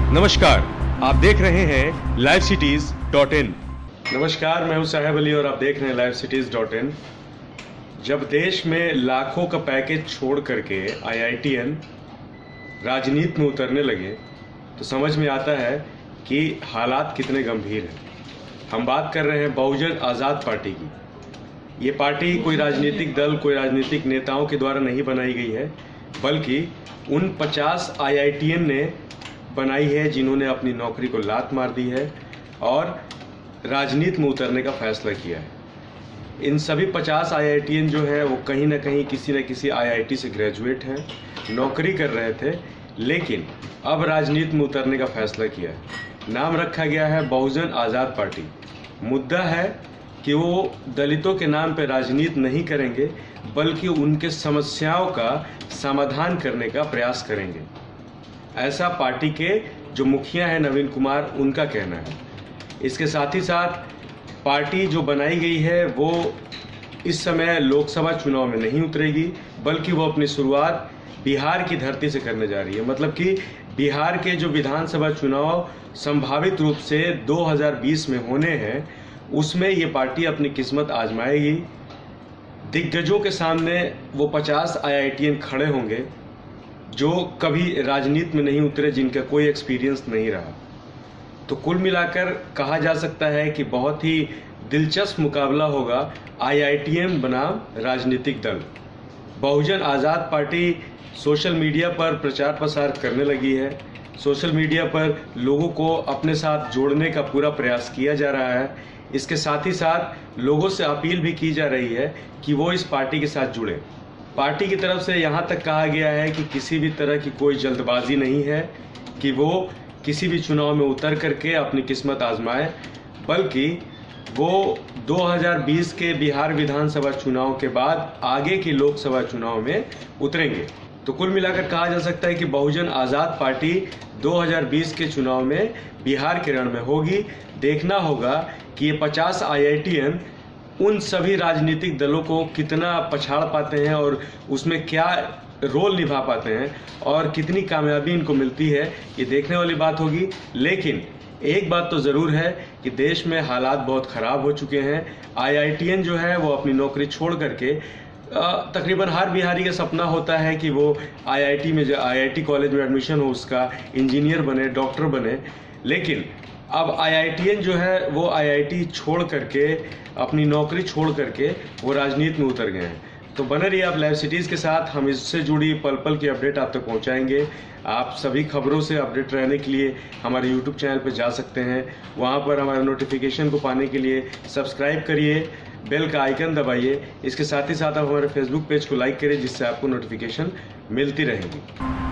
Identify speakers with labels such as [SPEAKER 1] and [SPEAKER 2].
[SPEAKER 1] नमस्कार, आप देख रहे हैं livecities.in। नमस्कार, मैं हूं साहेब अली और आप देख रहे हैं livecities.in। जब देश में लाखों का पैकेज छोड़ करके IITian राजनीति में उतरने लगे तो समझ में आता है कि हालात कितने गंभीर हैं। हम बात कर रहे हैं बहुजन आज़ाद पार्टी की। ये पार्टी कोई राजनीतिक दल, कोई राजनीतिक नेताओं के द्वारा नहीं बनाई गई है, बल्कि उन 50 IITian ने बनाई है जिन्होंने अपनी नौकरी को लात मार दी है और राजनीति में उतरने का फैसला किया है। इन सभी 50 IITian जो है वो कहीं ना कहीं किसी न किसी IIT से ग्रेजुएट हैं, नौकरी कर रहे थे, लेकिन अब राजनीति में उतरने का फैसला किया है। नाम रखा गया है बहुजन आज़ाद पार्टी। मुद्दा है कि वो दलितों के नाम पर राजनीति नहीं करेंगे, बल्कि उनके समस्याओं का समाधान करने का प्रयास करेंगे। ऐसा पार्टी के जो मुखिया हैं नवीन कुमार, उनका कहना है। इसके साथ ही साथ पार्टी जो बनाई गई है वो इस समय लोकसभा चुनाव में नहीं उतरेगी, बल्कि वो अपनी शुरुआत बिहार की धरती से करने जा रही है। मतलब कि बिहार के जो विधानसभा चुनाव संभावित रूप से 2020 में होने हैं, उसमें ये पार्टी अपनी किस्मत आजमाएगी। दिग्गजों के सामने वो 50 IITian खड़े होंगे जो कभी राजनीति में नहीं उतरे, जिनका कोई एक्सपीरियंस नहीं रहा। तो कुल मिलाकर कहा जा सकता है कि बहुत ही दिलचस्प मुकाबला होगा IITian बनाम राजनीतिक दल। बहुजन आज़ाद पार्टी सोशल मीडिया पर प्रचार प्रसार करने लगी है। सोशल मीडिया पर लोगों को अपने साथ जोड़ने का पूरा प्रयास किया जा रहा है। इसके साथ ही साथ लोगों से अपील भी की जा रही है कि वो इस पार्टी के साथ जुड़े। पार्टी की तरफ से यहाँ तक कहा गया है कि किसी भी तरह की कोई जल्दबाजी नहीं है कि वो किसी भी चुनाव में उतर करके अपनी किस्मत आजमाए, बल्कि वो 2020 के बिहार विधानसभा चुनाव के बाद आगे की लोकसभा चुनाव में उतरेंगे। तो कुल मिलाकर कहा जा सकता है कि बहुजन आज़ाद पार्टी 2020 के चुनाव में बिहार के रण में होगी। देखना होगा कि ये 50 IITian उन सभी राजनीतिक दलों को कितना पछाड़ पाते हैं और उसमें क्या रोल निभा पाते हैं और कितनी कामयाबी इनको मिलती है, ये देखने वाली बात होगी। लेकिन एक बात तो ज़रूर है कि देश में हालात बहुत ख़राब हो चुके हैं। IITian जो है वो अपनी नौकरी छोड़ करके, तकरीबन हर बिहारी का सपना होता है कि वो IIT में, IIT कॉलेज में एडमिशन हो, उसका इंजीनियर बने, डॉक्टर बने। लेकिन अब IITian जो है वो IIT छोड़ करके, अपनी नौकरी छोड़ करके वो राजनीति में उतर गए हैं। तो बने रहिए आप लाइव सिटीज़ के साथ। हम इससे जुड़ी पल पल की अपडेट आप तक पहुंचाएंगे। आप सभी खबरों से अपडेट रहने के लिए हमारे YouTube चैनल पर जा सकते हैं। वहां पर हमारे नोटिफिकेशन को पाने के लिए सब्सक्राइब करिए, बेल का आइकन दबाइए। इसके साथ ही साथ आप हमारे फेसबुक पेज को लाइक करिए, जिससे आपको नोटिफिकेशन मिलती रहेगी।